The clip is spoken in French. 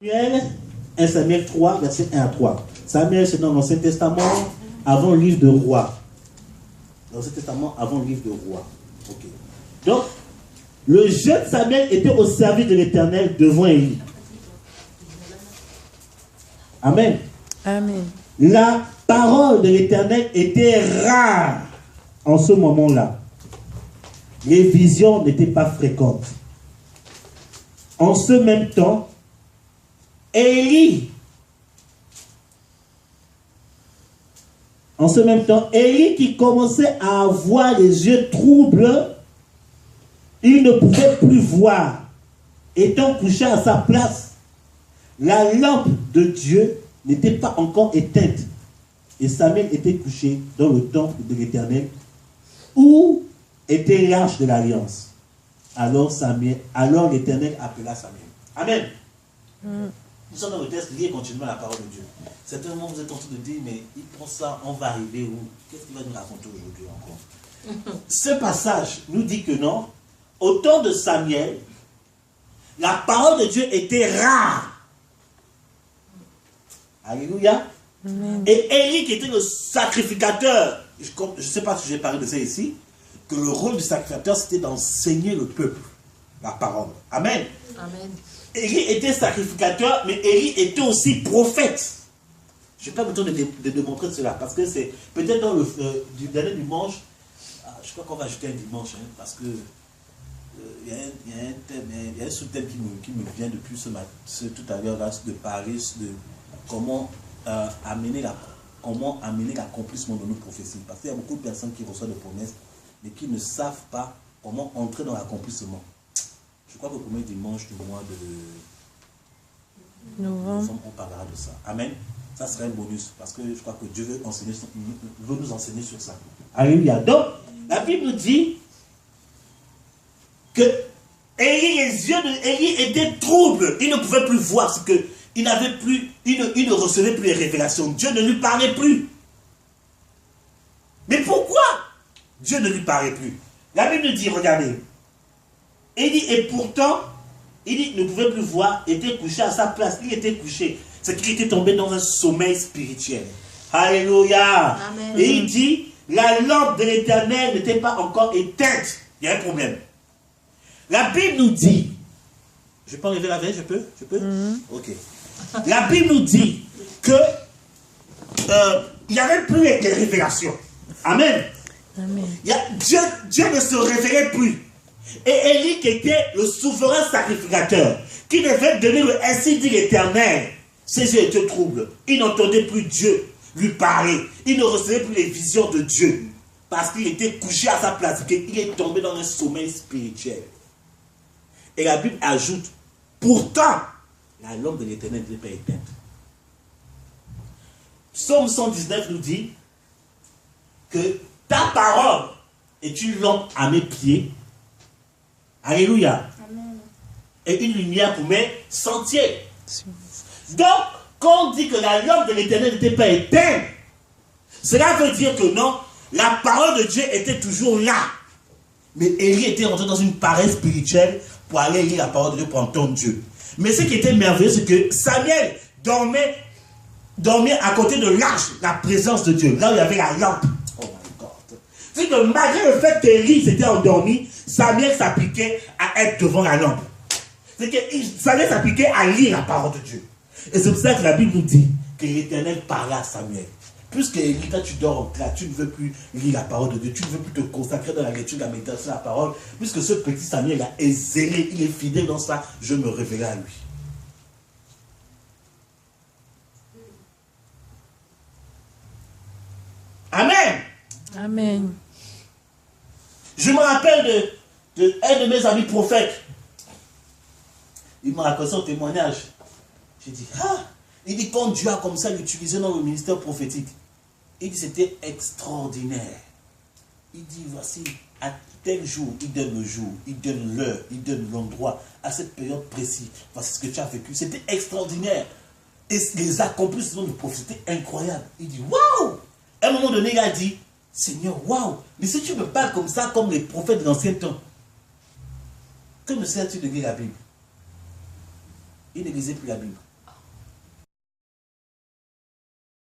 Samuel, 1 Samuel 3, verset 1 à 3. Samuel, c'est dans l'Ancien Testament, avant le livre de Roi. L'Ancien Testament, avant le livre de Roi. Ok. Donc, le jeune Samuel était au service de l'Éternel devant Élie. Amen. Amen. La parole de l'Éternel était rare en ce moment-là. Les visions n'étaient pas fréquentes. En ce même temps, Élie qui commençait à avoir les yeux troubles, il ne pouvait plus voir. Étant couché à sa place, la lampe de Dieu n'était pas encore éteinte. Et Samuel était couché dans le temple de l'Éternel, où était l'arche de l'Alliance. Alors l'Éternel appela Samuel. Amen. Nous sommes dans le texte lié continuellement à la parole de Dieu. Certainement, vous êtes en train de dire, mais il prend ça, on va arriver où? Qu'est-ce qu'il va nous raconter aujourd'hui encore? Ce passage nous dit que non, au temps de Samuel, la parole de Dieu était rare. Alléluia. Et Élie, qui était le sacrificateur, je ne sais pas si j'ai parlé de ça ici, que le rôle du sacrificateur, c'était d'enseigner le peuple la parole. Amen. Amen. Élie était sacrificateur, mais Élie était aussi prophète. Je n'ai pas besoin de démontrer cela, parce que c'est peut-être dans le dernier dimanche, je crois qu'on va ajouter un dimanche, parce que il y a un sous-thème qui me vient depuis tout à l'heure, de parler de comment amener l'accomplissement de nos prophéties. Parce qu'il y a beaucoup de personnes qui reçoivent des promesses, mais qui ne savent pas comment entrer dans l'accomplissement. Je crois que le premier dimanche du mois de novembre, on parlera de ça. Amen. Ça serait un bonus, parce que je crois que Dieu veut nous enseigner sur ça. Alléluia. Donc, la Bible nous dit que les yeux d'Élie étaient troubles. Il ne pouvait plus voir, parce qu'il n'avait plus, il ne recevait plus les révélations. Dieu ne lui parlait plus. Mais pourquoi Dieu ne lui parlait plus? La Bible nous dit, regardez, Élie, et pourtant, Élie ne pouvait plus voir, était couché à sa place. Il était couché. C'est qu'il était tombé dans un sommeil spirituel. Alléluia. Amen. Et il dit, la lampe de l'Éternel n'était pas encore éteinte. Il y a un problème. La Bible nous dit, je peux enlever la veille, je peux? Ok. La Bible nous dit que il n'y avait plus les révélations. Amen. Amen. Dieu ne se révélait plus. Et Élie, qui était le souverain sacrificateur, qui devait donner le ainsi dit l'Éternel, ses yeux étaient troubles. Il n'entendait plus Dieu lui parler. Il ne recevait plus les visions de Dieu. Parce qu'il était couché à sa place. Il est tombé dans un sommeil spirituel. Et la Bible ajoute, pourtant, la lampe de l'Éternel n'était pas éteinte. Psaume 119 nous dit que ta parole est une lampe à mes pieds. Alléluia. Amen. Et une lumière pour mes sentiers. Donc, quand on dit que la lampe de l'Éternel n'était pas éteinte, cela veut dire que non, la parole de Dieu était toujours là. Mais Élie était rentré dans une paresse spirituelle pour aller lire la parole de Dieu, pour entendre Dieu. Mais ce qui était merveilleux, c'est que Samuel dormait à côté de l'arche, la présence de Dieu, là où il y avait la lampe. Oh my God. C'est que malgré le fait qu'Élie s'était endormi, Samuel s'appliquait à être devant la lampe. C'est que Samuel s'appliquait à lire la parole de Dieu. Et c'est pour ça que la Bible nous dit que l'Éternel parlait à Samuel. Puisque Élie, quand tu dors là, tu ne veux plus lire la parole de Dieu, tu ne veux plus te consacrer dans la lecture, la méditation, la parole, puisque ce petit Samuel là est zélé, il est fidèle dans ça, je me révélerai à lui. Amen. Amen. Je me rappelle de un de mes amis prophètes. Il m'a raconté son témoignage. J'ai dit, il dit, quand Dieu a comme ça l'utilisé dans le ministère prophétique, il dit, c'était extraordinaire. Il dit, voici, à tel jour, il donne le jour, il donne l'heure, il donne l'endroit, à cette période précise. Voici ce que tu as vécu. C'était extraordinaire. Et les accomplissements du prophète, c'était incroyable. Il dit, waouh! À un moment donné, il a dit, Seigneur, waouh! Mais si tu me parles comme ça, comme les prophètes de l'ancien temps, que me sers-tu de lire la Bible? Il ne lisait plus la Bible.